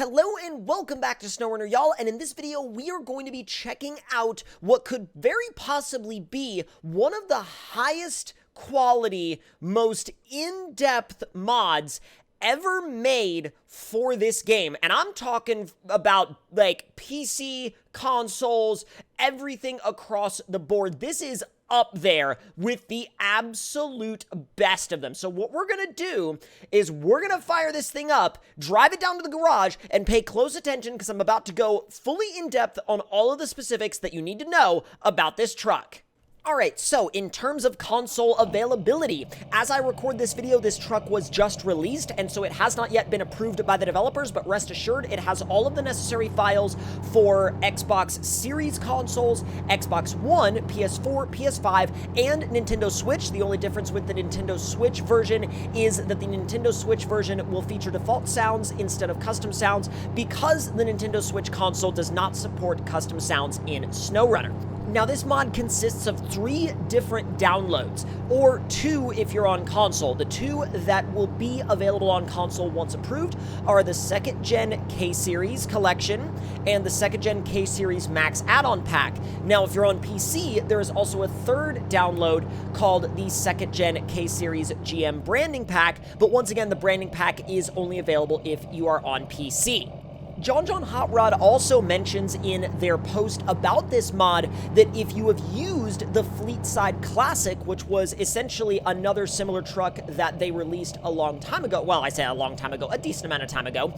Hello and welcome back to SnowRunner, y'all, and in this video we are going to be checking out what could very possibly be one of the highest quality, most in-depth mods ever made for this game. And I'm talking about like PC, consoles, everything across the board. This is up there with the absolute best of them. So what we're gonna do is we're gonna fire this thing up, drive it down to the garage, and pay close attention because I'm about to go fully in depth on all of the specifics that you need to know about this truck. Alright, so in terms of console availability, as I record this video, this truck was just released, and so it has not yet been approved by the developers, but rest assured, it has all of the necessary files for Xbox Series consoles, Xbox One, PS4, PS5, and Nintendo Switch. The only difference with the Nintendo Switch version is that the Nintendo Switch version will feature default sounds instead of custom sounds because the Nintendo Switch console does not support custom sounds in SnowRunner. Now, this mod consists of 3 different downloads, or 2 if you're on console. The 2 that will be available on console once approved are the 2nd Gen K Series Collection and the 2nd Gen K Series Max Add-on Pack. Now, if you're on PC, there is also a 3rd download called the 2nd Gen K Series GM Branding Pack, but once again, the Branding Pack is only available if you are on PC. John Hot Rod also mentions in their post about this mod that if you have used the Fleetside Classic, which was essentially another similar truck that they released a long time ago, well, I say a long time ago, a decent amount of time ago,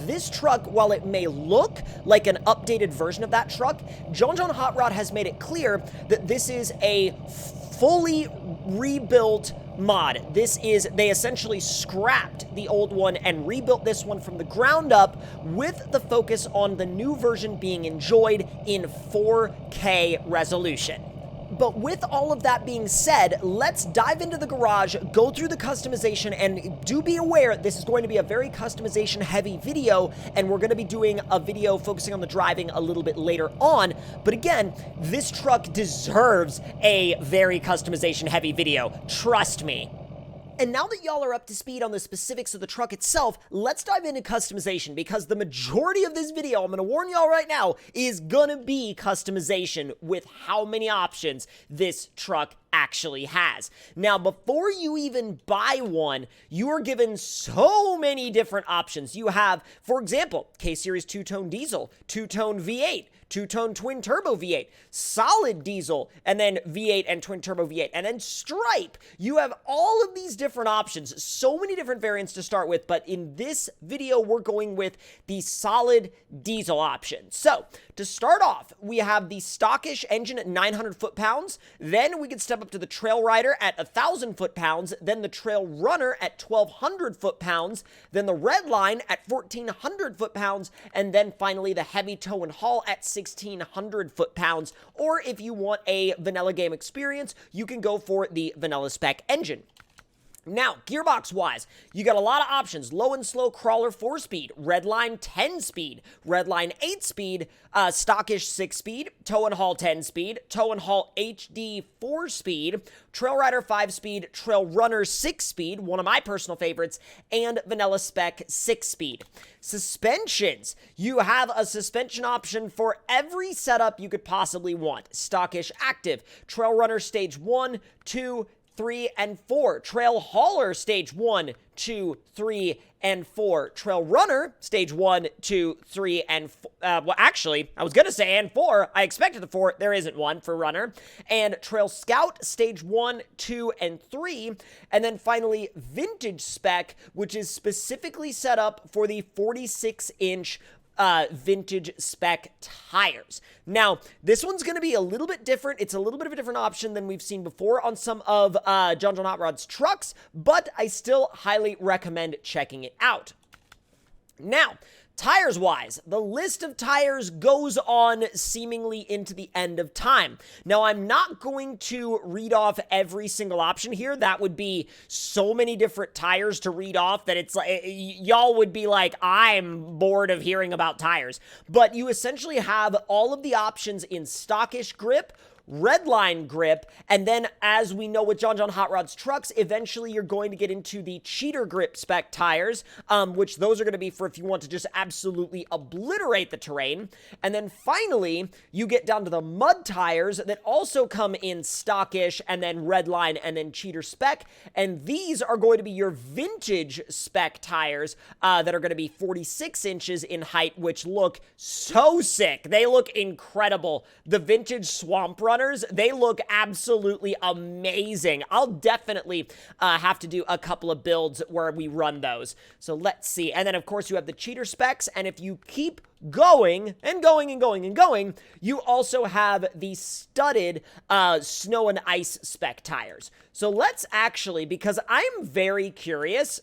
this truck, while it may look like an updated version of that truck, John Hot Rod has made it clear that this is a fully rebuilt mod. They essentially scrapped the old one and rebuilt this one from the ground up with the focus on the new version being enjoyed in 4K resolution. But with all of that being said, let's dive into the garage, go through the customization, and do be aware this is going to be a very customization heavy video, and we're going to be doing a video focusing on the driving a little bit later on. But again, this truck deserves a very customization heavy video. Trust me. And now that y'all are up to speed on the specifics of the truck itself, let's dive into customization, because the majority of this video, I'm going to warn y'all right now, is going to be customization with how many options this truck actually has. Now, before you even buy one, you are given so many different options. You have, for example, K-Series 2-tone diesel, 2-tone V8, 2-tone twin-turbo V8, solid diesel, and then V8 and twin-turbo V8, and then stripe. You have all of these different options, so many different variants to start with, but in this video, we're going with the solid diesel option. So, to start off, we have the stockish engine at 900 foot-pounds, then we can step up to the Trail Rider at 1,000 foot-pounds, then the Trail Runner at 1,200 foot-pounds, then the Red Line at 1,400 foot-pounds, and then finally the Heavy Tow and Haul at 1,600 foot-pounds. Or if you want a vanilla game experience, you can go for the vanilla spec engine. Now, gearbox-wise, you got a lot of options. Low and slow crawler 4-speed, Redline 10-speed, Redline 8-speed, stockish 6-speed, tow and haul 10-speed, tow and haul HD 4-speed, Trail Rider 5-speed, Trail Runner 6-speed, one of my personal favorites, and vanilla spec 6-speed. Suspensions. You have a suspension option for every setup you could possibly want. Stockish active, Trail Runner stage 1, 2, 3, and 4. Trail Hauler stage 1, 2, 3, and 4. Trail Runner stage 1, 2, 3, and 4. Well, actually, I was going to say and 4. I expected the 4. There isn't one for Runner. And Trail Scout stage 1, 2, and 3. And then finally, Vintage Spec, which is specifically set up for the 46-inch vintage spec tires. Now, this one's going to be a little bit different. It's a little bit of a different option than we've seen before on some of John Hot Rod's trucks, but I still highly recommend checking it out. Now, tires-wise, the list of tires goes on seemingly into the end of time. Now, I'm not going to read off every single option here. That would be so many different tires to read off that it's like, y'all would be like, I'm bored of hearing about tires. But you essentially have all of the options in stockish grip, Redline grip, and then as we know with John Hot Rods trucks, eventually you're going to get into the cheater grip spec tires, which those are going to be for if you want to just absolutely obliterate the terrain. And then finally, you get down to the mud tires that also come in stockish, and then redline, and then cheater spec. And these are going to be your vintage spec tires that are going to be 46 inches in height, which look so sick. They look incredible. The vintage Swamp Runners, they look absolutely amazing. I'll definitely have to do a couple of builds where we run those. So let's see. And then, of course, you have the cheater specs, and if you keep going and going and going and going, you also have the studded snow and ice spec tires. So let's actually, because I'm very curious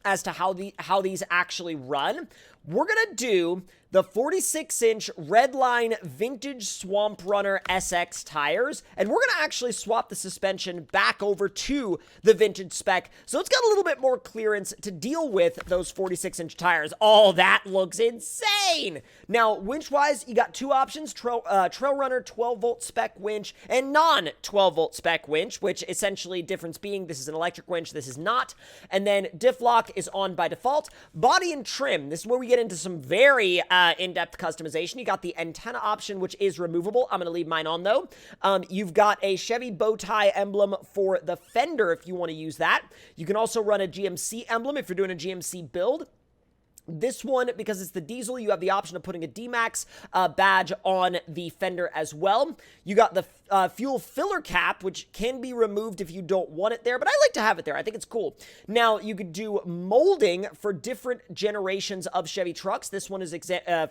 as to how these actually run, we're gonna do the 46-inch Redline Vintage Swamp Runner SX tires, and we're gonna actually swap the suspension back over to the vintage spec, so it's got a little bit more clearance to deal with those 46-inch tires. Oh, that looks insane! Now, winch-wise, you got two options, Trail Runner 12-volt spec winch and non-12-volt spec winch, which essentially difference being this is an electric winch, this is not, and then diff lock is on by default. Body and trim, this is where we get into some very in-depth customization. You got the antenna option, which is removable. I'm going to leave mine on, though. You've got a Chevy bow tie emblem for the fender if you want to use that. You can also run a GMC emblem if you're doing a GMC build. This one, because it's the diesel, you have the option of putting a D-Max badge on the fender as well. You got the fuel filler cap, which can be removed if you don't want it there, but I like to have it there. I think it's cool. Now, you could do molding for different generations of Chevy trucks. This one is,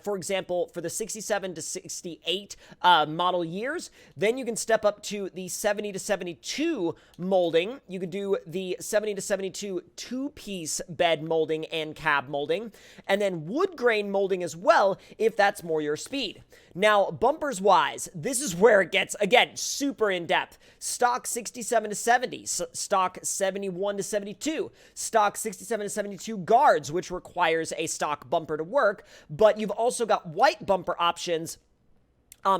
for example, for the 67 to 68 model years. Then you can step up to the 70 to 72 molding. You could do the 70 to 72 two-piece bed molding and cab molding, and then wood grain molding as well, if that's more your speed. Now, bumpers wise, this is where it gets, again, super in-depth. Stock 67 to 70, stock 71 to 72, stock 67 to 72 guards, which requires a stock bumper to work, but you've also got white bumper options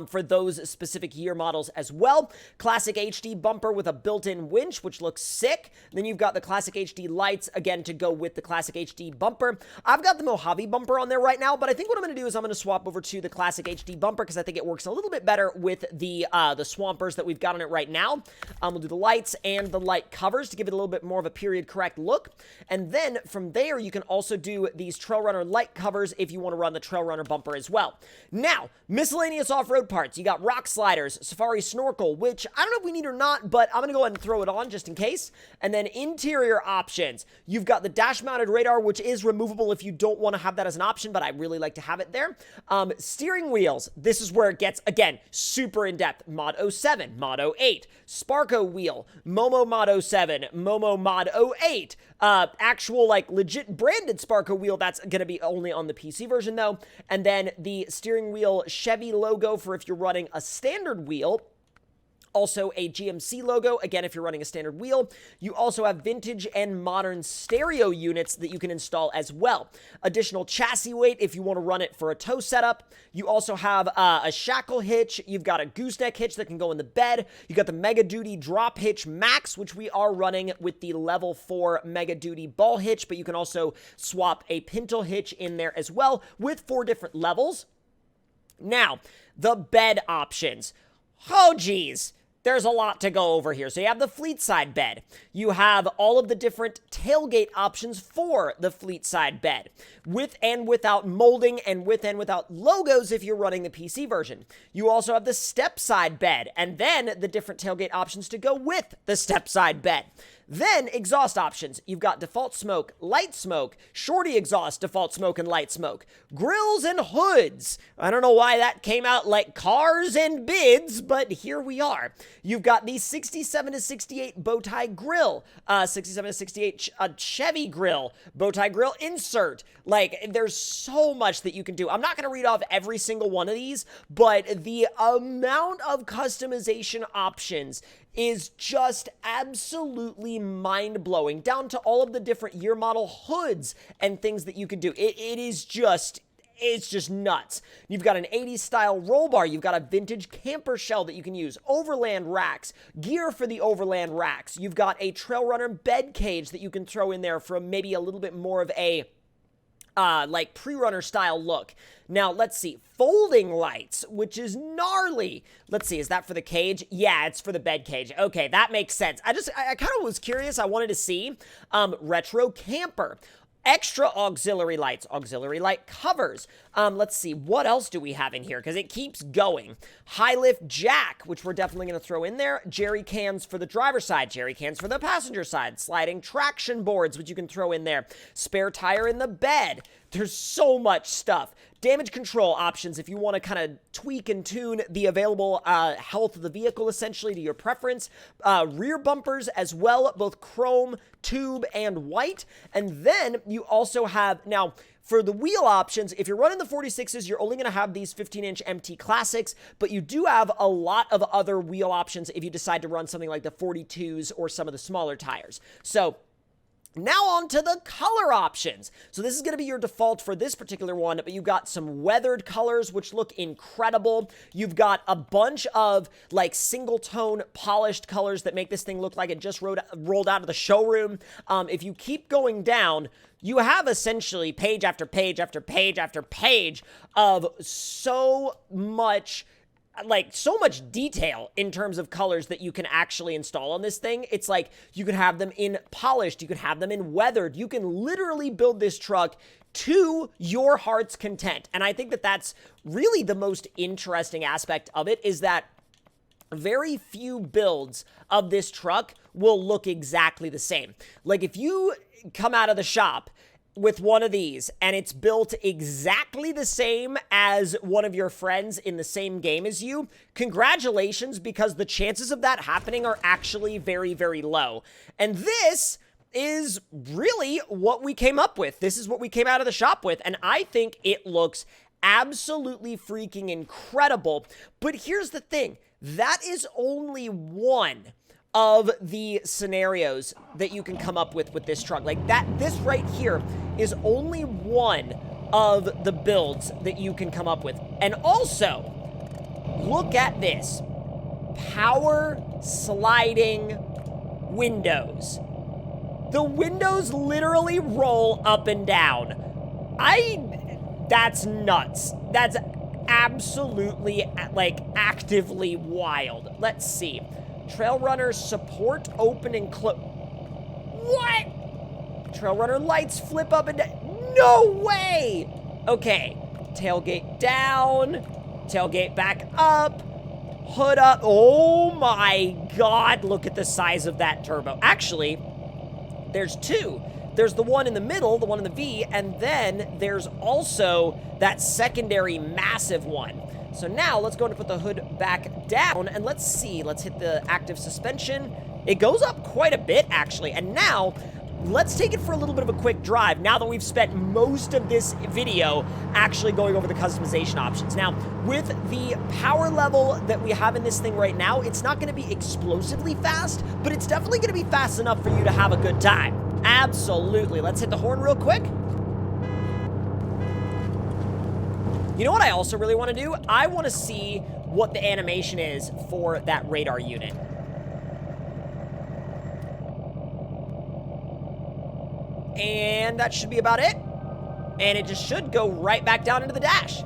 for those specific year models as well. Classic HD bumper with a built-in winch, which looks sick. Then you've got the Classic HD lights, again, to go with the Classic HD bumper. I've got the Mojave bumper on there right now, but I think what I'm going to do is I'm going to swap over to the Classic HD bumper because I think it works a little bit better with the Swampers that we've got on it right now. We'll do the lights and the light covers to give it a little bit more of a period-correct look. And then from there, you can also do these Trail Runner light covers if you want to run the Trail Runner bumper as well. Now, miscellaneous off-road parts. You got rock sliders, safari snorkel, which I don't know if we need or not, but I'm going to go ahead and throw it on just in case. And then interior options. You've got the dash-mounted radar, which is removable if you don't want to have that as an option, but I really like to have it there. Steering wheels. This is where it gets, again, super in-depth. Mod 07, Mod 08, Sparco wheel, Momo Mod 07, Momo Mod 08, actual, like, legit branded Sparco wheel. That's going to be only on the PC version, though. And then the steering wheel Chevy logo for if you're running a standard wheel. Also a GMC logo, again, if you're running a standard wheel. You also have vintage and modern stereo units that you can install as well. Additional chassis weight if you want to run it for a tow setup. You also have a shackle hitch. You've got a gooseneck hitch that can go in the bed. You got the Mega Duty Drop Hitch Max, which we are running with the level 4 Mega Duty ball hitch, but you can also swap a pintle hitch in there as well with 4 different levels. Now, the bed options. Oh, geez. There's a lot to go over here. So you have the fleet side bed. You have all of the different tailgate options for the fleet side bed, with and without molding and with and without logos if you're running the PC version. You also have the step side bed, and then the different tailgate options to go with the step side bed. Then, exhaust options. You've got default smoke, light smoke, shorty exhaust, default smoke, and light smoke. Grills and hoods. I don't know why that came out like cars and bids, but here we are. You've got the 67 to 68 bow tie grill, 67 to 68 Chevy grill, bow tie grill insert. Like, there's so much that you can do. I'm not going to read off every single one of these, but the amount of customization options is just absolutely mind-blowing, down to all of the different year model hoods and things that you can do. It is just it's just nuts. You've got an 80s style roll bar. You've got a vintage camper shell that you can use. Overland racks. Gear for the overland racks. You've got a trail runner bed cage that you can throw in there for maybe a little bit more of a like pre-runner style look. Now, let's see. Folding lights, which is gnarly. Let's see. Is that for the cage? Yeah, it's for the bed cage. Okay, that makes sense. I kind of was curious. I wanted to see. Retro camper. Extra auxiliary lights, auxiliary light covers. Let's see, what else do we have in here? Because it keeps going. High lift jack, which we're definitely going to throw in there. Jerry cans for the driver's side, jerry cans for the passenger side. Sliding traction boards, which you can throw in there. Spare tire in the bed. There's so much stuff. Damage control options if you want to kind of tweak and tune the available health of the vehicle, essentially, to your preference. Rear bumpers as well, both chrome, tube, and white. And then you also have, now, for the wheel options, if you're running the 46s, you're only going to have these 15-inch MT Classics, but you do have a lot of other wheel options if you decide to run something like the 42s or some of the smaller tires. So now on to the color options. So this is going to be your default for this particular one, but you've got some weathered colors, which look incredible. You've got a bunch of like single tone polished colors that make this thing look like it just rolled out of the showroom. If you keep going down, you have essentially page after page after page after page of so much detail in terms of colors that you can actually install on this thing. It's like you could have them in polished, you could have them in weathered. You can literally build this truck to your heart's content. And I think that that's really the most interesting aspect of it, is that very few builds of this truck will look exactly the same. Like if you come out of the shop with one of these and it's built exactly the same as one of your friends in the same game as you, congratulations, because the chances of that happening are actually very, very low. And this is really what we came up with. This is what we came out of the shop with, and I think it looks absolutely freaking incredible. But here's the thing, that is only one of the scenarios that you can come up with this truck. Like this right here is only one of the builds that you can come up with. And also, look at this. Power sliding windows. The windows literally roll up and down. That's nuts. That's absolutely, like, actively wild. Let's see. Trail runner support open and close. What? Trail runner lights flip up and down. No way! Okay. Tailgate down. Tailgate back up. Hood up. Oh my god, look at the size of that turbo. Actually, there's two. There's the one in the middle, the one in the V, and then there's also that secondary massive one. So now let's go and put the hood back down, and let's see. Let's hit the active suspension. It goes up quite a bit, actually. And now let's take it for a little bit of a quick drive now that we've spent most of this video actually going over the customization options. Now, with the power level that we have in this thing right now, it's not going to be explosively fast, but it's definitely going to be fast enough for you to have a good time. Absolutely. Let's hit the horn real quick. You know what I also really want to do? I want to see what the animation is for that radar unit. And that should be about it. And it just should go right back down into the dash.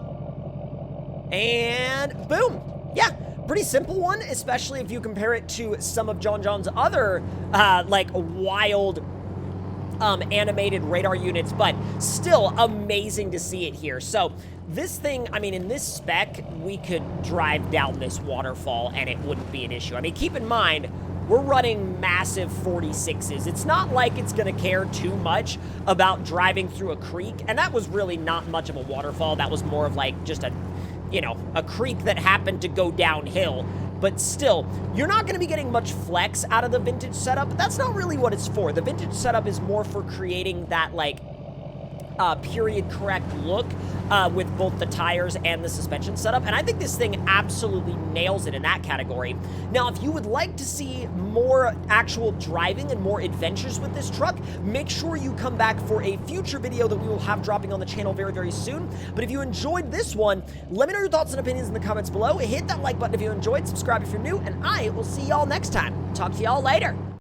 And boom. Yeah, pretty simple one, especially if you compare it to some of John John's other, like, wild animated radar units, but still amazing to see it here. So this thing, I mean, in this spec, we could drive down this waterfall and it wouldn't be an issue. I mean, keep in mind, we're running massive 46s. It's not like it's gonna care too much about driving through a creek, and that was really not much of a waterfall. That was more of like just a, you know, a creek that happened to go downhill. But still, you're not going to be getting much flex out of the vintage setup, but that's not really what it's for. The vintage setup is more for creating that, like, period correct look with both the tires and the suspension setup, and I think this thing absolutely nails it in that category. Now, if you would like to see more actual driving and more adventures with this truck, make sure you come back for a future video that we will have dropping on the channel very, very soon. But if you enjoyed this one, let me know your thoughts and opinions in the comments below. Hit that like button if you enjoyed, subscribe if you're new, and I will see y'all next time. Talk to y'all later.